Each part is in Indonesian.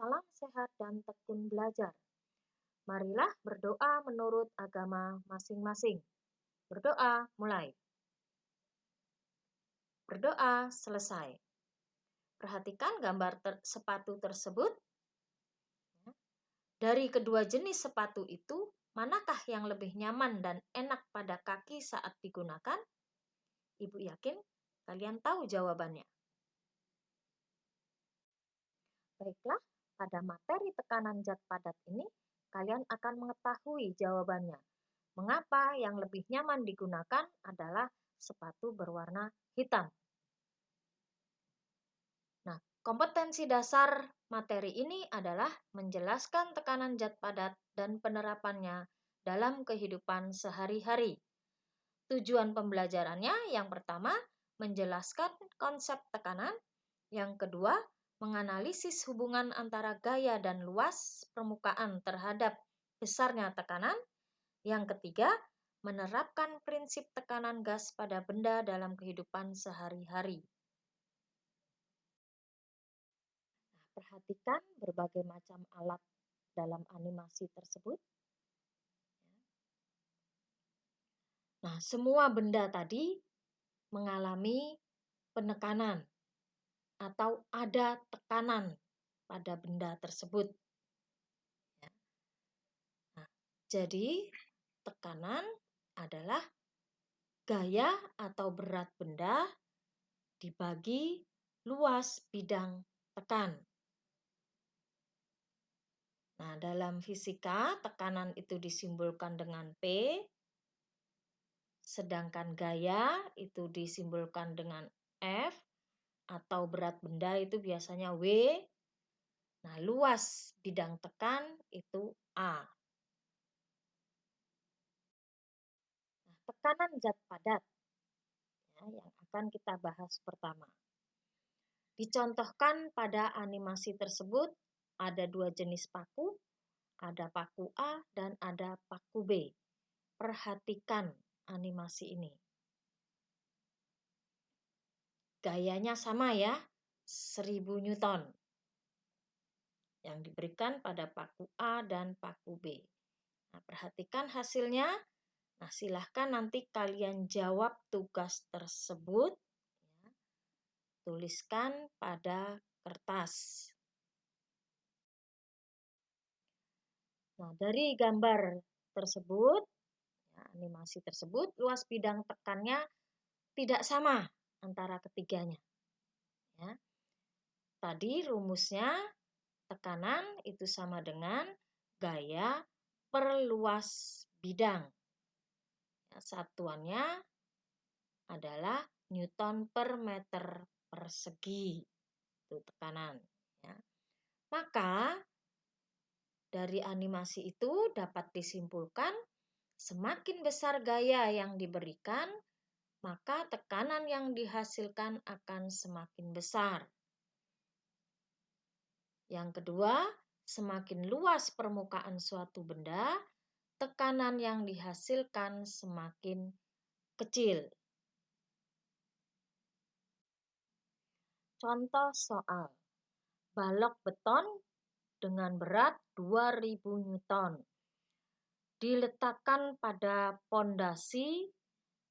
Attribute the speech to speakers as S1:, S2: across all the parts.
S1: salam sehat dan tekun belajar. Marilah berdoa menurut agama masing-masing. Berdoa mulai. Berdoa selesai. Perhatikan gambar sepatu tersebut. Dari kedua jenis sepatu itu, manakah yang lebih nyaman dan enak pada kaki saat digunakan? Ibu yakin kalian tahu jawabannya. Baiklah, pada materi tekanan zat padat ini, kalian akan mengetahui jawabannya. Mengapa yang lebih nyaman digunakan adalah sepatu berwarna hitam. Nah, kompetensi dasar materi ini adalah menjelaskan tekanan zat padat dan penerapannya dalam kehidupan sehari-hari. Tujuan pembelajarannya yang pertama, menjelaskan konsep tekanan. Yang kedua, menganalisis hubungan antara gaya dan luas permukaan terhadap besarnya tekanan. Yang ketiga, menerapkan prinsip tekanan gas pada benda dalam kehidupan sehari-hari. Perhatikan berbagai macam alat dalam animasi tersebut. Nah, semua benda tadi mengalami penekanan atau ada tekanan pada benda tersebut. Nah, jadi tekanan adalah gaya atau berat benda dibagi luas bidang tekan. Nah, dalam fisika, tekanan itu disimbolkan dengan P, sedangkan gaya itu disimbolkan dengan F, atau berat benda itu biasanya W. Nah, luas bidang tekan itu A. Nah, tekanan zat padat yang akan kita bahas pertama. Dicontohkan pada animasi tersebut ada dua jenis paku, ada paku A dan ada paku B. Perhatikan animasi ini. Gayanya sama ya, 1000 Newton yang diberikan pada paku A dan paku B. Nah, perhatikan hasilnya. Nah, silahkan nanti kalian jawab tugas tersebut. Tuliskan pada kertas. Nah, dari gambar tersebut, animasi tersebut, luas bidang tekannya tidak sama antara ketiganya. Ya. Tadi rumusnya tekanan itu sama dengan gaya per luas bidang. Ya, satuannya adalah Newton per meter persegi. Itu tekanan. Ya. Maka dari animasi itu dapat disimpulkan semakin besar gaya yang diberikan, maka tekanan yang dihasilkan akan semakin besar. Yang kedua, semakin luas permukaan suatu benda, tekanan yang dihasilkan semakin kecil. Contoh soal. Balok beton dengan berat 2000 Newton diletakkan pada pondasi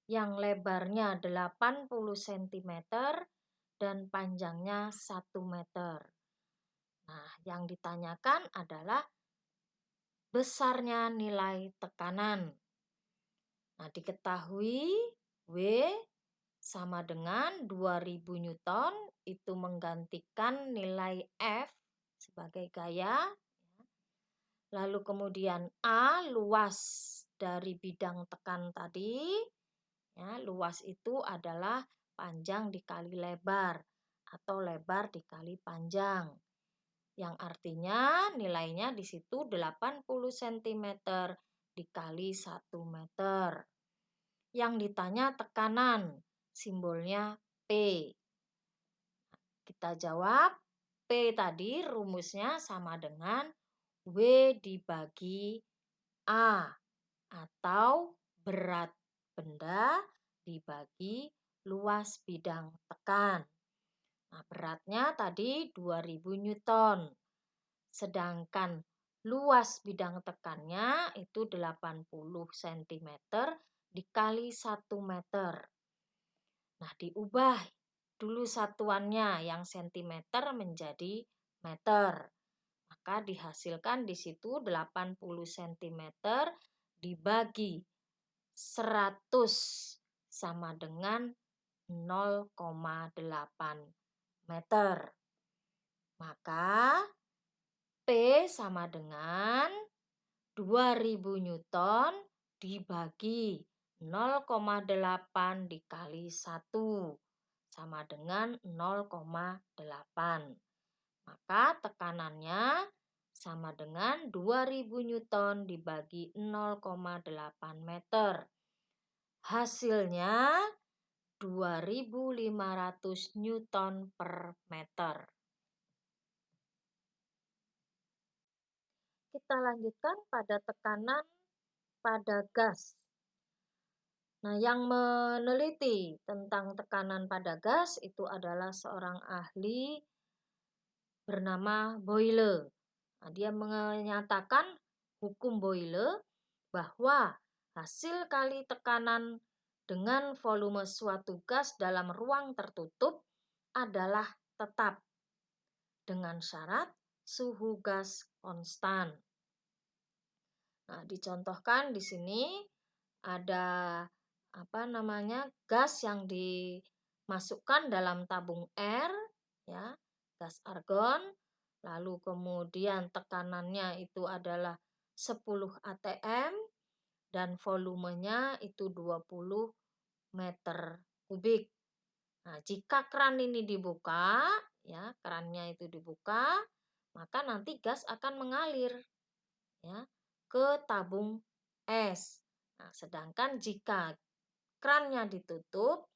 S1: yang lebarnya 80 cm dan panjangnya 1 meter. Nah, yang ditanyakan adalah besarnya nilai tekanan. Nah, diketahui W sama dengan 2000 Newton, itu menggantikan nilai F sebagai gaya. Lalu kemudian A, luas dari bidang tekan tadi. Ya, luas itu adalah panjang dikali lebar atau lebar dikali panjang. Yang artinya nilainya di situ 80 cm dikali 1 meter. Yang ditanya tekanan, simbolnya P. Kita jawab, P tadi rumusnya sama dengan W dibagi A atau berat benda dibagi luas bidang tekan. Nah, beratnya tadi 2000 Newton. Sedangkan luas bidang tekannya itu 80 cm dikali 1 meter. Nah, diubah dulu satuannya yang sentimeter menjadi meter. Maka dihasilkan di situ 80 cm dibagi 100 sama dengan 0,8 meter. Maka P sama dengan 2000 Newton dibagi 0,8 dikali 1 sama dengan 0,8. Maka tekanannya sama dengan 2000 Newton dibagi 0,8 meter. Hasilnya 2500 Newton per meter. Kita lanjutkan pada tekanan pada gas. Nah, yang meneliti tentang tekanan pada gas itu adalah seorang ahli bernama Boyle. Nah, dia menyatakan hukum Boyle bahwa hasil kali tekanan dengan volume suatu gas dalam ruang tertutup adalah tetap dengan syarat suhu gas konstan. Nah, dicontohkan di sini ada gas yang dimasukkan dalam tabung air, ya, gas argon, lalu kemudian tekanannya itu adalah 10 atm dan volumenya itu 20 meter kubik. Nah, jika keran ini dibuka, ya, kerannya itu dibuka, maka nanti gas akan mengalir, ya, ke tabung es. Nah, sedangkan jika kerannya ditutup,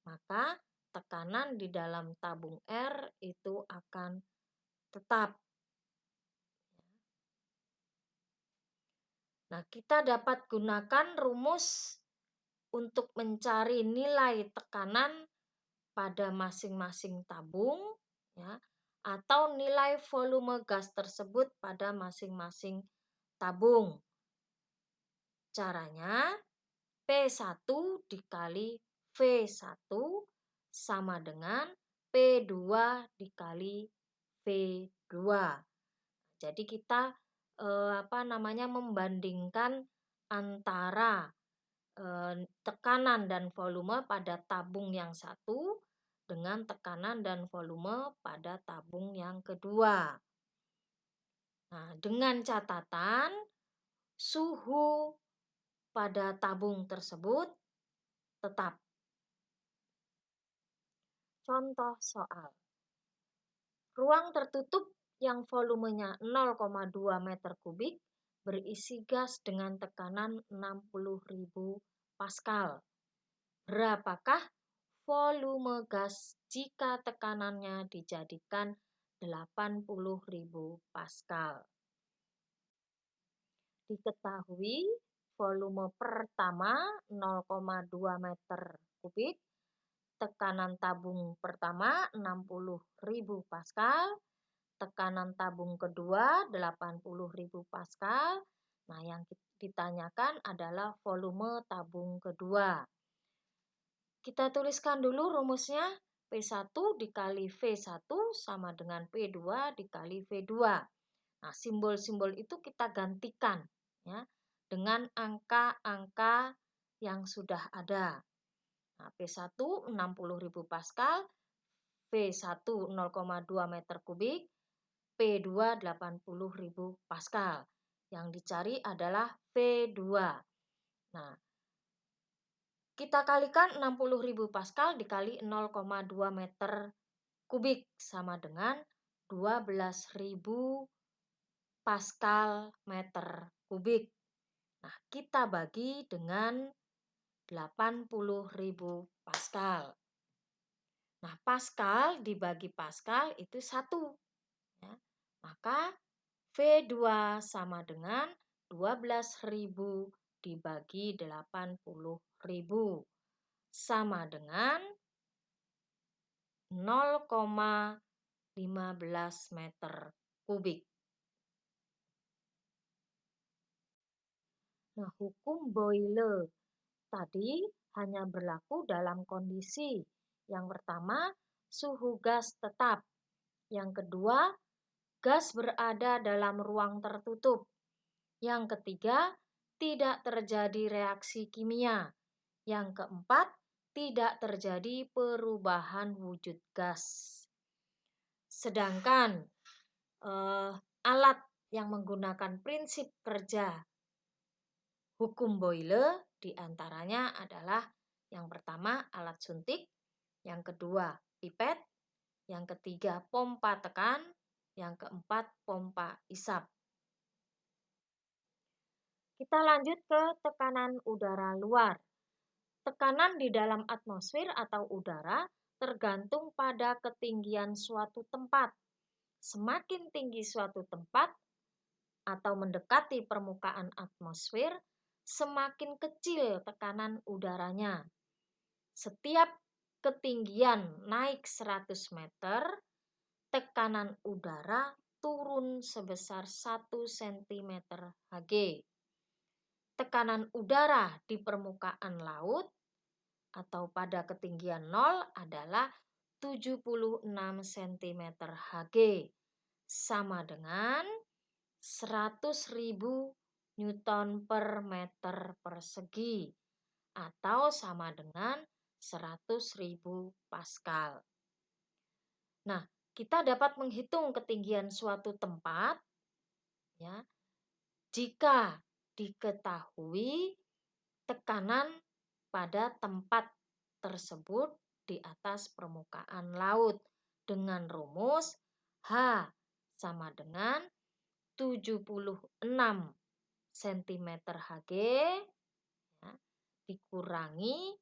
S1: maka tekanan di dalam tabung air itu akan tetap. Nah, kita dapat gunakan rumus untuk mencari nilai tekanan pada masing-masing tabung, ya, atau nilai volume gas tersebut pada masing-masing tabung. Caranya P1 dikali V1 sama dengan P2 dikali V2. Jadi kita membandingkan antara tekanan dan volume pada tabung yang satu dengan tekanan dan volume pada tabung yang kedua. Nah, dengan catatan suhu pada tabung tersebut tetap. Contoh soal. Ruang tertutup yang volumenya 0,2 meter kubik berisi gas dengan tekanan 60.000 Pascal. Berapakah volume gas jika tekanannya dijadikan 80.000 Pascal? Diketahui volume pertama 0,2 meter kubik, tekanan tabung pertama 60.000 Pascal, tekanan tabung kedua 80.000 Pascal. Nah, yang ditanyakan adalah volume tabung kedua. Kita tuliskan dulu rumusnya. P1 dikali V1 sama dengan P2 dikali V2. Nah, simbol-simbol itu kita gantikan, ya, dengan angka-angka yang sudah ada. Nah, P1 60.000 Pascal, V1 0,2 meter kubik, P2 80.000 Pascal. Yang dicari adalah V2. Nah, kita kalikan 60.000 Pascal dikali 0,2 meter kubik sama dengan 12.000 Pascal meter kubik. Nah, kita bagi dengan 80.000 Pascal. Nah, Pascal dibagi Pascal itu 1. Ya. Maka V2 sama dengan 12.000 dibagi 80.000 sama dengan 0,15 meter kubik. Nah, hukum Boyle tadi hanya berlaku dalam kondisi yang pertama, suhu gas tetap. Yang kedua, gas berada dalam ruang tertutup. Yang ketiga, tidak terjadi reaksi kimia. Yang keempat, tidak terjadi perubahan wujud gas. Sedangkan alat yang menggunakan prinsip kerja hukum Boyle diantaranya adalah yang pertama alat suntik, yang kedua pipet, yang ketiga pompa tekan, yang keempat pompa isap. Kita lanjut ke tekanan udara luar. Tekanan di dalam atmosfer atau udara tergantung pada ketinggian suatu tempat. Semakin tinggi suatu tempat atau mendekati permukaan atmosfer, semakin kecil tekanan udaranya. Setiap ketinggian naik 100 meter, tekanan udara turun sebesar 1 cm Hg. Tekanan udara di permukaan laut atau pada ketinggian 0 adalah 76 cm Hg, sama dengan 100.000 Newton per meter persegi atau sama dengan 100.000 Pascal. Nah, kita dapat menghitung ketinggian suatu tempat ya, jika diketahui tekanan pada tempat tersebut di atas permukaan laut dengan rumus H sama dengan 76 cm Hg ya, dikurangi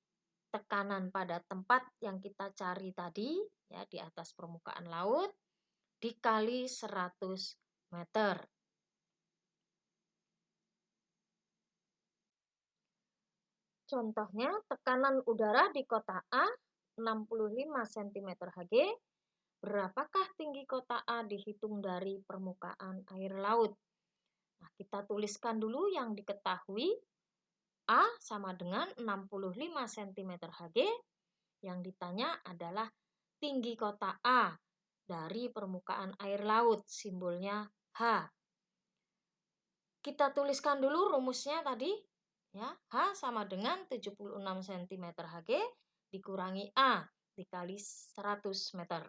S1: tekanan pada tempat yang kita cari tadi ya di atas permukaan laut dikali 100 meter. Contohnya, tekanan udara di kota A 65 cm Hg. Berapakah tinggi kota A dihitung dari permukaan air laut? Nah, kita tuliskan dulu yang diketahui. A sama dengan 65 cm Hg. Yang ditanya adalah tinggi kota A dari permukaan air laut, simbolnya H. Kita tuliskan dulu rumusnya tadi. Ya, H sama dengan 76 cm Hg dikurangi A dikali 100 meter.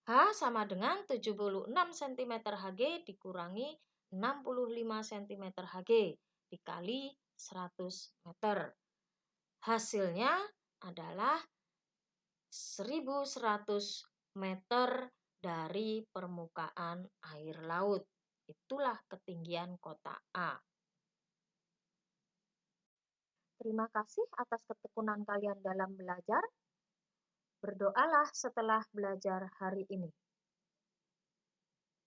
S1: H sama dengan 76 cm Hg dikurangi 65 cm Hg dikali 100 meter. Hasilnya adalah 1.100 meter dari permukaan air laut. Itulah ketinggian kota A. Terima kasih atas ketekunan kalian dalam belajar. Berdoalah setelah belajar hari ini.